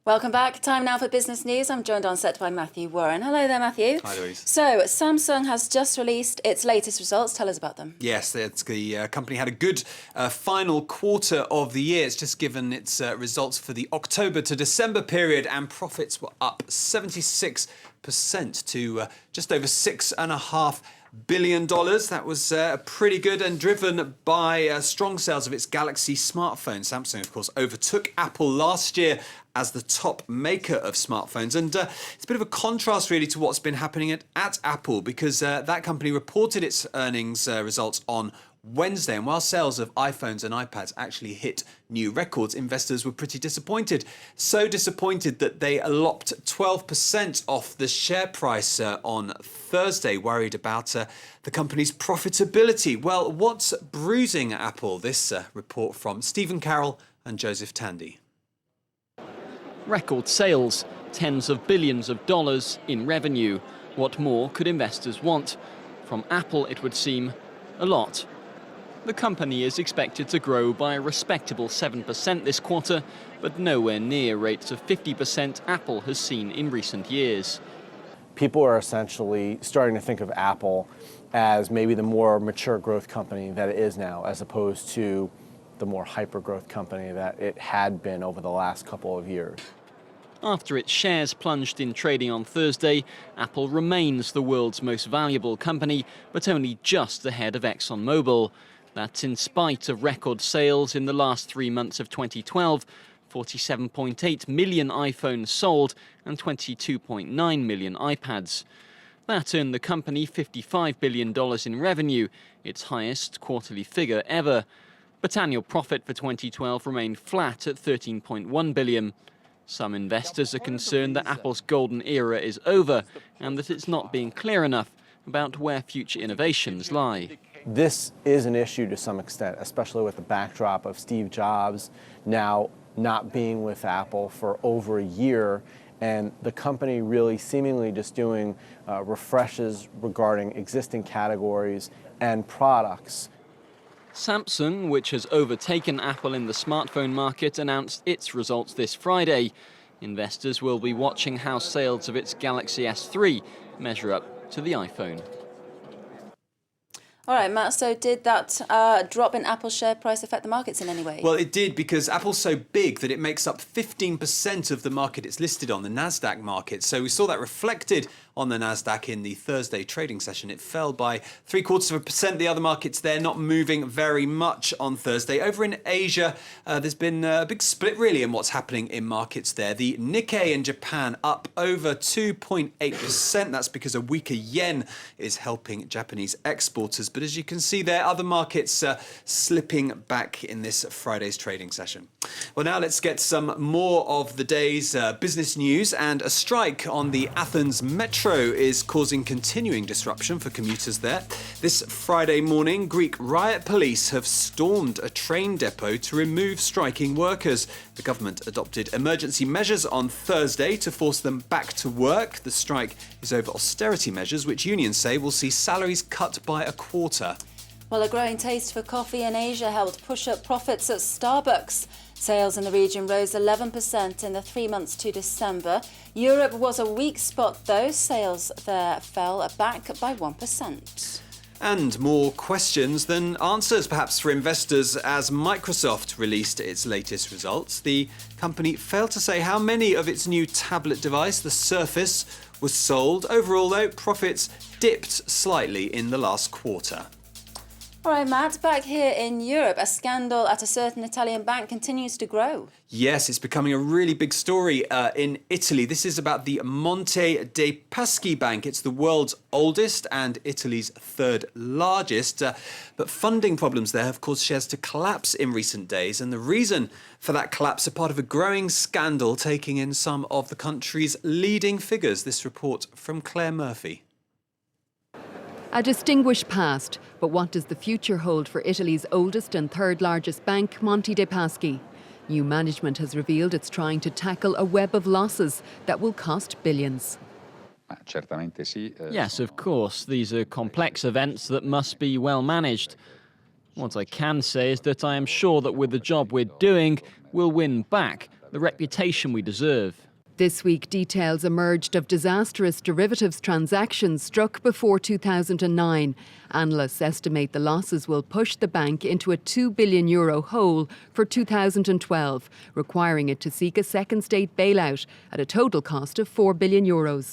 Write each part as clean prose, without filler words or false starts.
Welcome back. Time now for business news. I'm joined on set by Matthew Warren. Hello there, Matthew. Hi, Louise. So, Samsung has just released its latest results. Tell us about them. Yes, the company had a good final quarter of the year. It's just given its results for the October to December period, and profits were up 76% to just over $6.5 billion. That was pretty good and driven by strong sales of its Galaxy smartphone. Samsung, of course, overtook Apple last year as the top maker of smartphones. And it's a bit of a contrast, really, to what's been happening at Apple, because that company reported its earnings results on Wednesday. And while sales of iPhones and iPads actually hit new records, investors were pretty disappointed. So disappointed that they lopped 12% off the share price on Thursday, worried about the company's profitability. Well, what's bruising Apple? This report from Stephen Carroll and Joseph Tandy. Record sales, tens of billions of dollars in revenue. What more could investors want? From Apple, it would seem, a lot. The company is expected to grow by a respectable 7% this quarter, but nowhere near rates of 50% Apple has seen in recent years. People are essentially starting to think of Apple as maybe the more mature growth company that it is now, as opposed to the more hyper-growth company that it had been over the last couple of years. After its shares plunged in trading on Thursday, Apple remains the world's most valuable company, but only just ahead of ExxonMobil. That's in spite of record sales in the last 3 months of 2012, 47.8 million iPhones sold and 22.9 million iPads. That earned the company $55 billion in revenue, its highest quarterly figure ever. But annual profit for 2012 remained flat at $13.1 billion. Some investors are concerned that Apple's golden era is over and that it's not being clear enough about where future innovations lie. This is an issue to some extent, especially with the backdrop of Steve Jobs now not being with Apple for over a year, and the company really seemingly just doing refreshes regarding existing categories and products. Samsung, which has overtaken Apple in the smartphone market, announced its results this Friday. Investors will be watching how sales of its Galaxy S3 measure up to the iPhone. All right, Matt, so did that drop in Apple's share price affect the markets in any way? Well, it did, because Apple's so big that it makes up 15% of the market it's listed on, the NASDAQ market. So we saw that reflected on the NASDAQ in the Thursday trading session. It fell by 0.75%. The other markets there not moving very much on Thursday. Over in Asia, there's been a big split, really, in what's happening in markets there. The Nikkei in Japan up over 2.8%. That's because a weaker yen is helping Japanese exporters. But as you can see there, other markets slipping back in this Friday's trading session. Well, now let's get some more of the day's business news. And a strike on the Athens Metro is causing continuing disruption for commuters there. This Friday morning, Greek riot police have stormed a train depot to remove striking workers. The government adopted emergency measures on Thursday to force them back to work. The strike is over austerity measures, which unions say will see salaries cut by a quarter. Well, a growing taste for coffee in Asia helped push up profits at Starbucks. Sales in the region rose 11% in the 3 months to December. Europe was a weak spot, though. Sales there fell back by 1%. And more questions than answers, perhaps, for investors as Microsoft released its latest results. The company failed to say how many of its new tablet device, the Surface, was sold. Overall, though, profits dipped slightly in the last quarter. All right, Matt, back here in Europe, a scandal at a certain Italian bank continues to grow. Yes, it's becoming a really big story in Italy. This is about the Monte dei Paschi Bank. It's the world's oldest and Italy's third largest. But funding problems there have caused shares to collapse in recent days. And the reason for that collapse are part of a growing scandal taking in some of the country's leading figures. This report from Claire Murphy. A distinguished past, but what does the future hold for Italy's oldest and third largest bank, Monte dei Paschi? New management has revealed it's trying to tackle a web of losses that will cost billions. Yes, of course, these are complex events that must be well managed. What I can say is that I am sure that with the job we're doing, we'll win back the reputation we deserve. This week, details emerged of disastrous derivatives transactions struck before 2009. Analysts estimate the losses will push the bank into a €2 billion hole for 2012, requiring it to seek a second state bailout at a total cost of €4 billion.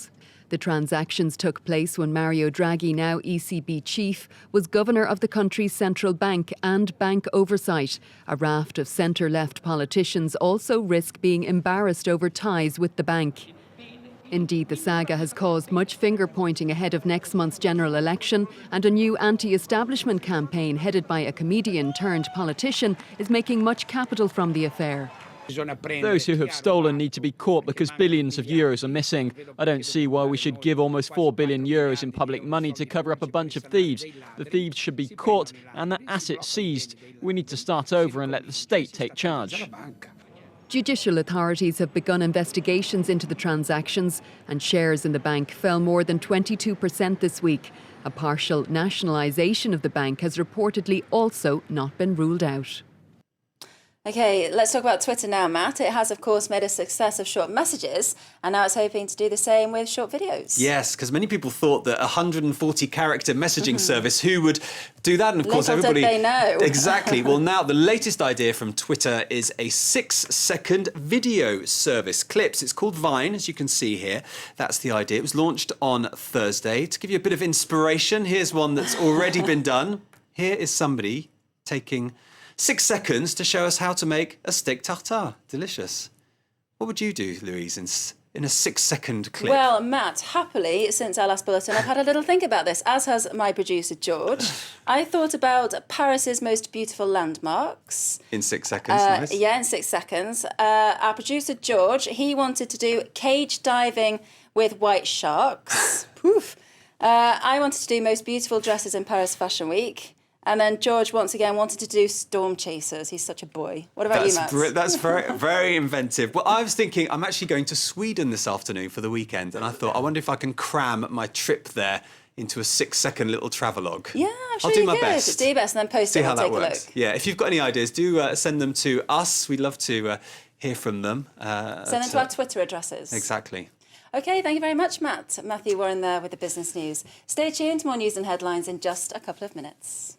The transactions took place when Mario Draghi, now ECB chief, was governor of the country's central bank and bank oversight. A raft of centre-left politicians also risk being embarrassed over ties with the bank. Indeed, the saga has caused much finger-pointing ahead of next month's general election, and a new anti-establishment campaign headed by a comedian turned politician is making much capital from the affair. Those who have stolen need to be caught because billions of euros are missing. I don't see why we should give almost €4 billion in public money to cover up a bunch of thieves. The thieves should be caught and the assets seized. We need to start over and let the state take charge. Judicial authorities have begun investigations into the transactions, and shares in the bank fell more than 22% this week. A partial nationalisation of the bank has reportedly also not been ruled out. OK, let's talk about Twitter now, Matt. It has, of course, made a success of short messages, and now it's hoping to do the same with short videos. Yes, because many people thought that 140-character messaging service, who would do that? And of course, Little everybody... did they know. Exactly. Well, now the latest idea from Twitter is a 6-second video service. Clips. It's called Vine, as you can see here. That's the idea. It was launched on Thursday. To give you a bit of inspiration, here's one that's already been done. Here is somebody taking 6 seconds to show us how to make a steak tartare. Delicious. What would you do, Louise, in a 6-second clip? Well, Matt, happily, since our last bulletin, I've had a little think about this, as has my producer, George. I thought about Paris's most beautiful landmarks. In 6 seconds, nice. Yeah, in 6 seconds. Our producer, George, he wanted to do cage diving with white sharks. Poof. I wanted to do most beautiful dresses in Paris Fashion Week. And then George, once again, wanted to do storm chasers. He's such a boy. What about you, Matt? That's very, very inventive. Well, I was thinking I'm actually going to Sweden this afternoon for the weekend, and I thought, I wonder if I can cram my trip there into a 6-second little travelogue. Yeah, I'm sure I'll do you my could. best. Do your best and then post See it how and that take works. a look. Yeah, if you've got any ideas, do send them to us. We'd love to hear from them. Send them to our Twitter addresses. Exactly. OK, thank you very much, Matt. Matthew Warren there with the business news. Stay tuned, more news and headlines in just a couple of minutes.